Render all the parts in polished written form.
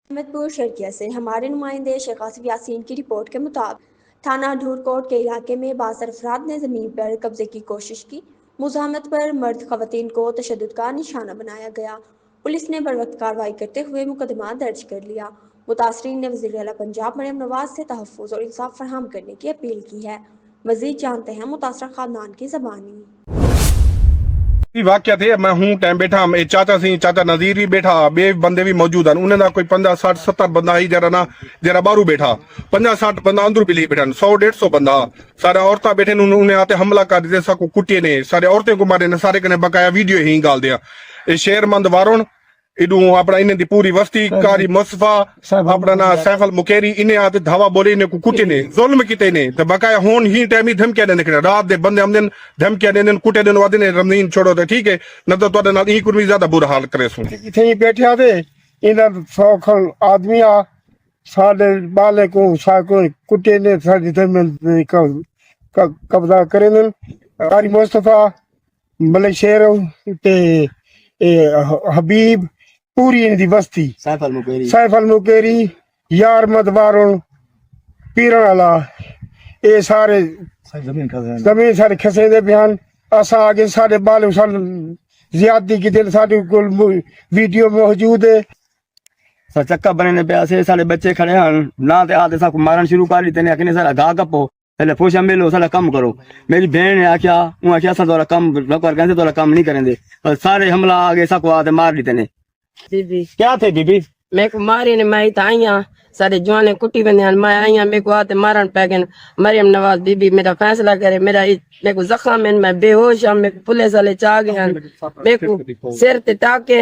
अहमदपुर शर्किया से हमारे नुमाइंदे शेख आसिफ यासीन की रिपोर्ट के मुताबिक थाना ढूरकोट के इलाके में बासर अफराद ने ज़मीन पर कब्जे की कोशिश की। मुज़ाहमत पर मर्द खवातीन को तशद्दुद का निशाना बनाया गया। पुलिस ने बरवक्त कार्रवाई करते हुए मुकदमा दर्ज कर लिया। मुतासरीन ने वज़ीर आला पंजाब मरियम नवाज से तहफ़्फ़ुज़ और इंसाफ फराहम करने की अपील की है। मज़ीद जानते हैं मुतासरा खानदान की ज़बानी। वाक्य थे मैं हूँ टाइम बैठा चाचा सी चाचा नजीर भी बैठा बे बंदे भी मौजूद हैं उन्हें कोई 50-60-70 बंदा ही जरा ना जरा बारू बैठा 50-60 बंदा अंदर भी बैठा 100-150 बंदा सारे औरतें बैठे उन्हें आते हमला कर दिते सबको कुटिए ने सारे औरतें को मारे ने सारे कने बकाया वीडियो ही गाल दिया शेरमंद वारुण इडू अपना इन्हें दी पूरी वस्ती कारी मुस्तफा अपना ना सैफल मुकेरी इन्हें आते धावा बोले इन्हें को कुटे ने जुल्म किते ने तो बकाया होन ही टाइम ही धमकियां देने के रात दे बंदे हमने धमकियां देने कुटे देने वादे ने रमनीन छोड़ो तो ठीक है न तो तोड़े नाल ई कुछ भी ज्यादा बुरा हाल करे सु इथे ही बैठे आते इधर 100 खन आदमी आ साडे बाले को साको कुटे ने साडी जमीन कब्जा करे ने कारी मुस्तफा मले शेर ते हबीब पूरी इनकी बस्ती सैफल मुकेरी यार मदवारुण पीरण वाला ये सारे जमीन सारे खसे दे बयान असा आगे सारे बाल ज्यादती की दिल साडे कोल वीडियो मौजूद है चक्का बनने पे से सारे बच्चे खड़े हैं ना ते आते सब मारन शुरू कर दी तेने आखने सारा गा गपो पहले पोषा मिलो सारा कम करो मेरी बहन ने आख्या वो आख्या सा तोरा कम न कर कहते तोरा कम नहीं करेंगे और सारे हमला आगे सबको आते मार दी तेने बीबी क्या थे बीबी मैं को मारी ने मैं आईया सारे जवाने कुटी बने मैं आईया मेरे को आते मारन पैगन मरियम नवाज बीबी मेरा फैसला करे मेरा मेरे को जख्म है मैं बेहोश हूं मैं पुलिस वाले चा गए मेरे को सिर ते टाके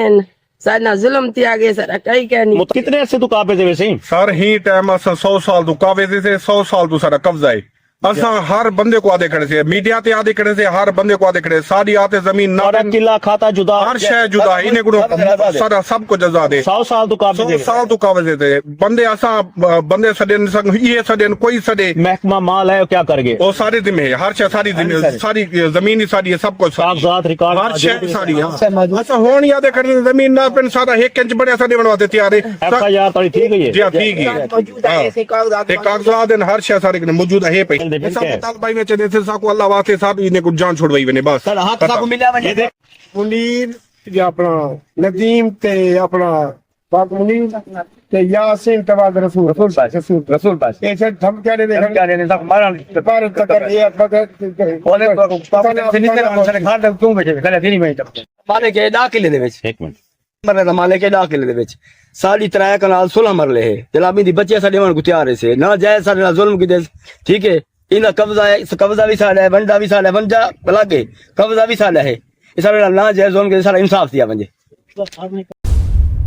सारा जुल्म त्याग गए सारा कई कहनी कितने अर्से तू काबे दे वैसे सर ही टाइम अस 100 साल तो कावे से 100 साल तो सारा कब्जा है असा हर बंदे को आदे खड़े से मीडिया ते आदे खड़े से हर बंदे को आदे खड़े सारी आते जमीन ना किला खाता जुदा हर शय जुदा इन्हें को सारा सब को जजा दे 100 साल तो काबे 100 साल तो कावे दे बंदे असा बंदे सदन संग ये सदन कोई सदे महकमा माल है क्या कर गए वो सारे जिम्मे है हर शय सारी सारी जमीन ही सारी है सब कुछ कागजात रिकॉर्ड हर शय सारी अच्छा होन याद कर जमीन ना पिन सारा 1 इंच बड़े सारे बनवाते तैयार है एफआईआर तड़ी ठीक है जी ठीक है कागजात हर शय सारे मौजूद है पे भाई में चले थे साको अल्लाह वास्ते साहब इन्हें कुछ जान छोड़वाई बने बस सर हक साको मिला वने मुनीर ये अपना नदीम ते अपना पाक मुनीर ते यासीन तवाद रसूल पास ऐसे धमकियां दे सब मारन पर तक ये बगैर ओले पापा ने फिनिशर सारे घर तक क्यों बैठे कले फिर में माले के दाखिले दे विच एक मिनट मरने दा माले के दाखिले दे विच सारी तरह कनाल 16 मरले है जलाबी दी बच्चे साडे वन गुतियारे से ना जायज साडे जुल्म की दे ठीक है इना कब्जा भी साड़ा है वंडा भी साड़ा है वंजा लगे कब्जा भी साड़ा है सारा ना जायज जोन के सारा इंसाफ दिया वंजे